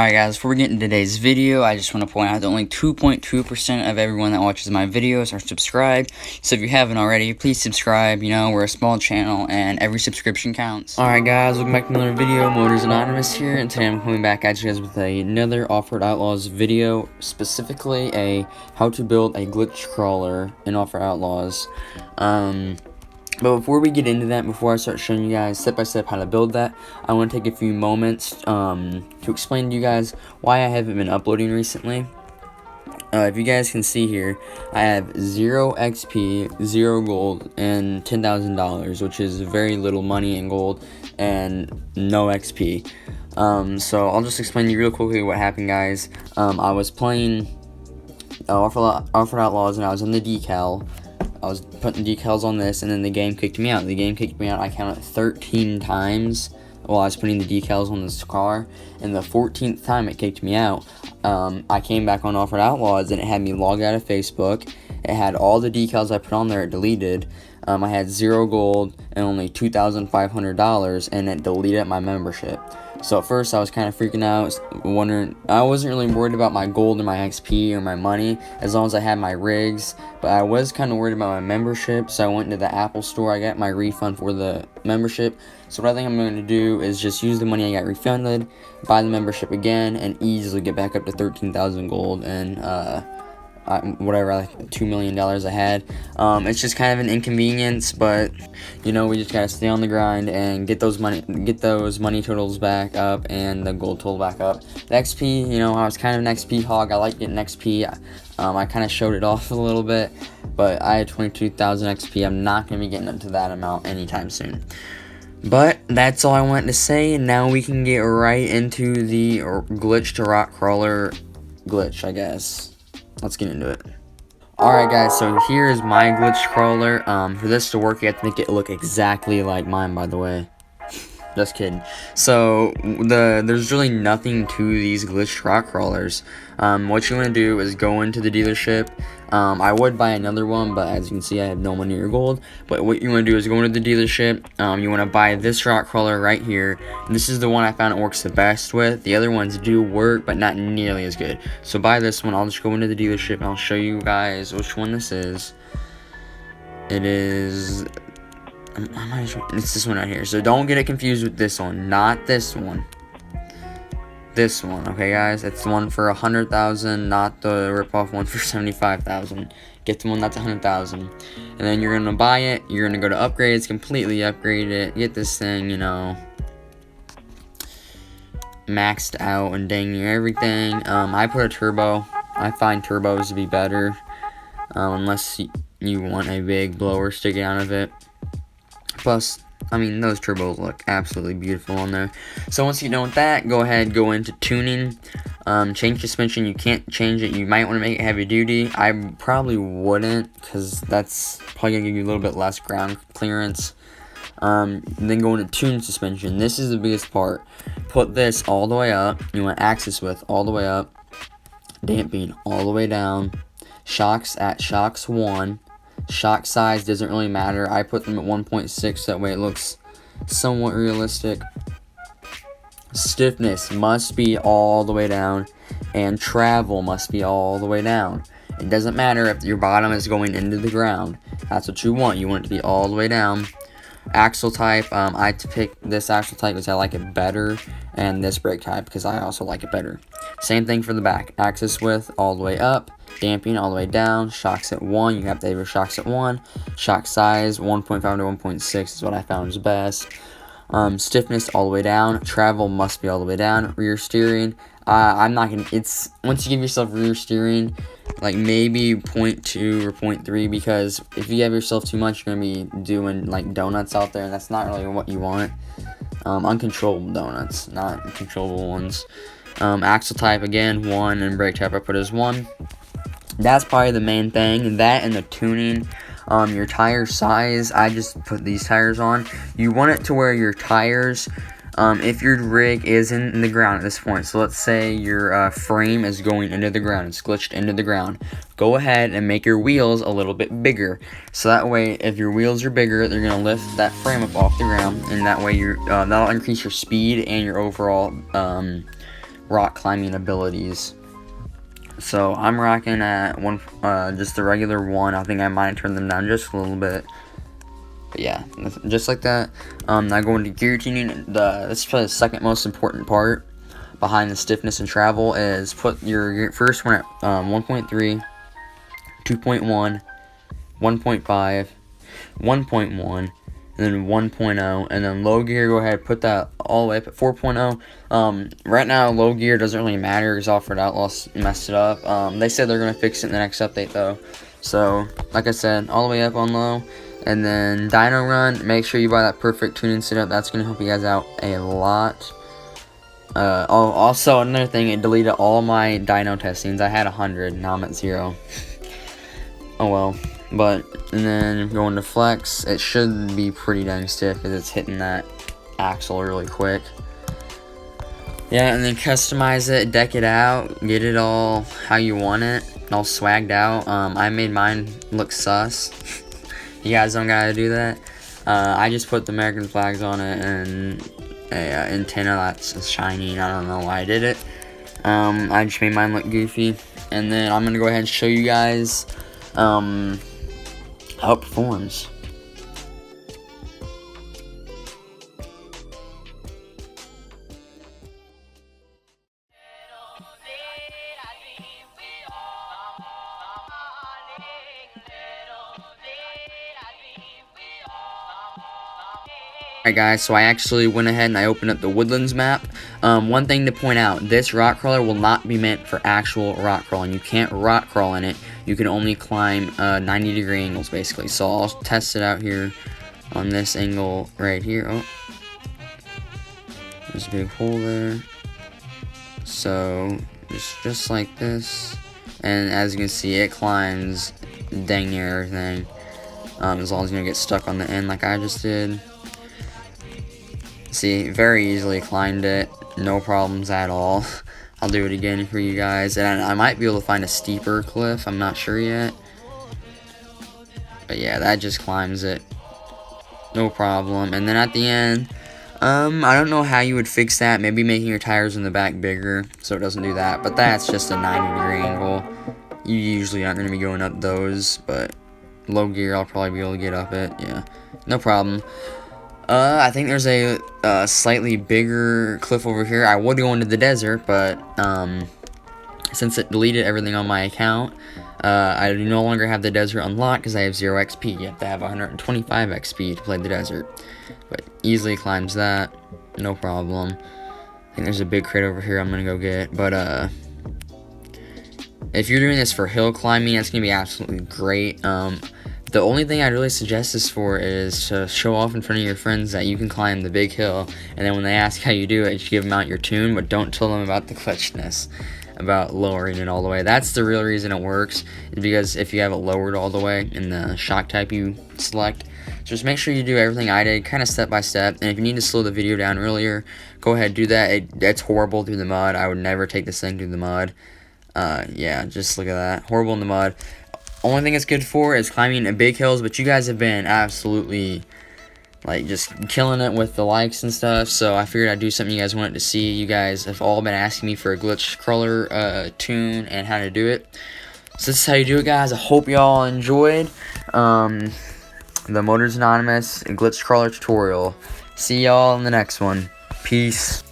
Alright guys, before we get into today's video, I just want to point out that only 2.2% of everyone that watches my videos are subscribed. So if you haven't already, please subscribe. You know, we're a small channel and every subscription counts. Alright guys, welcome back to another video. Motors Anonymous here, and today I'm coming back at you guys with another Off-Road Outlaws video. Specifically a how to build a glitch crawler in Off-Road Outlaws. But before we get into that, before I start showing you guys step by step how to build that, I want to take a few moments to explain to you guys why I haven't been uploading recently. If you guys can see here, I have 0 XP, 0 gold, and $10,000, which is very little money in gold and no XP. So I'll just explain to you real quickly what happened, guys. I was playing Off-Road Outlaws, and I was on the decal. I was putting decals on this, and then the game kicked me out. The game kicked me out, I counted 13 times while I was putting the decals on this car, and the 14th time it kicked me out, I came back on Off-Road Outlaws, and it had me logged out of Facebook. It had all the decals I put on there deleted. I had 0 gold and only $2,500, and it deleted my membership. So at first I was kind of freaking out, wondering, I wasn't really worried about my gold or my XP or my money, as long as I had my rigs, but I was kind of worried about my membership, so I went into the Apple store. I got my refund for the membership, so what I think I'm going to do is just use the money I got refunded, buy the membership again, and easily get back up to 13,000 gold and whatever, like $2 million I had. It's just kind of an inconvenience, but you know, we just gotta stay on the grind and get those money totals back up and the gold total back up. The XP, you know, I was kind of an XP hog. I like getting XP. I kind of showed it off a little bit, but I had 22,000 XP. I'm not gonna be getting up to that amount anytime soon. But that's all I wanted to say, and now we can get right into the glitch to rock crawler glitch, I guess. Let's get into it. Alright guys, so here is my glitch crawler. For this to work, you have to make it look exactly like mine, by the way. Just kidding. So, there's really nothing to these glitched rock crawlers. What you want to do is go into the dealership. I would buy another one, but as you can see, I have no money or gold. But what you want to do is go into the dealership. You want to buy this rock crawler right here. This is the one I found it works the best with. The other ones do work, but not nearly as good. So buy this one. I'll just go into the dealership and I'll show you guys which one this is. It is... it's this one right here. So don't get it confused with this one. Not this one. This one, okay guys? It's the one for 100,000, not the rip-off one for 75,000. Get the one that's 100,000. And then you're gonna buy it. You're gonna go to upgrades, completely upgrade it. Get this thing, you know, maxed out and dang near everything. I put a turbo. I find turbos to be better, unless you want a big blower sticking out of it. Plus, I mean, those turbos look absolutely beautiful on there. So once you're done with that, go ahead, go into tuning. Change suspension. You can't change it. You might want to make it heavy duty. I probably wouldn't, because that's probably going to give you a little bit less ground clearance. Then go into tune suspension. This is the biggest part. Put this all the way up. You want axis width all the way up. Damping all the way down. Shocks at shocks 1. Shock size doesn't really matter. I put them at 1.6, that way it looks somewhat realistic. Stiffness must be all the way down, and travel must be all the way down. It doesn't matter if your bottom is going into the ground. That's what you want. You want it to be all the way down. Axle type, I picked this axle type because I like it better, and this brake type because I also like it better. Same thing for the back. Axis width all the way up, damping all the way down, shocks at 1, you have to have your shocks at 1, shock size 1.5 to 1.6 is what I found is best. Stiffness all the way down, travel must be all the way down, rear steering, I'm not gonna, it's, once you give yourself rear steering, like maybe 0.2 or 0.3, because if you have yourself too much, you're gonna be doing like donuts out there, and that's not really what you want. Uncontrollable donuts, not controllable ones. Axle type again 1, and brake type I put as 1. That's probably the main thing. That and the tuning. Your tire size, I just put these tires on. You want it to where your tires, if your rig is in the ground at this point, so let's say your frame is going into the ground, it's glitched into the ground, go ahead and make your wheels a little bit bigger. So that way, if your wheels are bigger, they're going to lift that frame up off the ground, and that way that'll increase your speed and your overall rock climbing abilities. So I'm rocking at one, just the regular one. I think I might turn them down just a little bit. But yeah, just like that. Now going to gear tuning. That's probably the second most important part behind the stiffness and travel is put your first one at 1.3, 2.1, 1.5, 1.1, and then 1.0, and then low gear, go ahead, put that all the way up at 4.0. Right now, low gear doesn't really matter because Alfred Outlaws messed it up. They said they're going to fix it in the next update, though. So, like I said, all the way up on low. And then dyno run, make sure you buy that perfect tuning setup. That's going to help you guys out a lot. Also, another thing, it deleted all my dyno testings. I had 100, now I'm at 0. Oh well. But, and then going to flex, it should be pretty dang stiff because it's hitting that axle really quick. Yeah, and then customize it, deck it out, get it all how you want it, all swagged out. I made mine look sus. You guys don't gotta do that. I just put the American flags on it and a antenna that's shiny. I don't know why I did it. I just made mine look goofy. And then I'm gonna go ahead and show you guys how it performs. Alright guys, so I actually went ahead and I opened up the Woodlands map. One thing to point out, this rock crawler will not be meant for actual rock crawling. You can't rock crawl in it. You can only climb 90-degree angles basically. So I'll test it out here on this angle right here. Oh, there's a big hole there. So just like this, and as you can see, it climbs dang near everything. As long as you don't get stuck on the end like I just did. See, very easily climbed it, no problems at all. I'll do it again for you guys, and I might be able to find a steeper cliff, I'm not sure yet. But yeah, that just climbs it, no problem. And then at the end, I don't know how you would fix that, maybe making your tires in the back bigger, so it doesn't do that. But that's just a 90-degree angle. You usually aren't going to be going up those, but low gear, I'll probably be able to get up it, yeah, no problem. I think there's a slightly bigger cliff over here. I would go into the desert, but since it deleted everything on my account, I no longer have the desert unlocked because I have 0 XP. You have to have 125 XP to play the desert. But easily climbs that, no problem. I think there's a big crate over here I'm going to go get. But if you're doing this for hill climbing, it's going to be absolutely great. The only thing I'd really suggest this for is to show off in front of your friends that you can climb the big hill, and then when they ask how you do it, you give them out your tune, but don't tell them about the glitchness, about lowering it all the way. That's the real reason it works, is because if you have it lowered all the way in the shock type you select, just make sure you do everything I did, kind of step by step, and if you need to slow the video down earlier, go ahead, do that. It's horrible through the mud. I would never take this thing through the mud. Yeah, just look at that. Horrible in the mud. Only thing it's good for is climbing in big hills, but you guys have been absolutely, like, just killing it with the likes and stuff, so I figured I'd do something you guys wanted to see. You guys have all been asking me for a glitch crawler tune and how to do it. So this is how you do it, guys. I hope y'all enjoyed the Motors Anonymous glitch crawler tutorial. See y'all in the next one. Peace.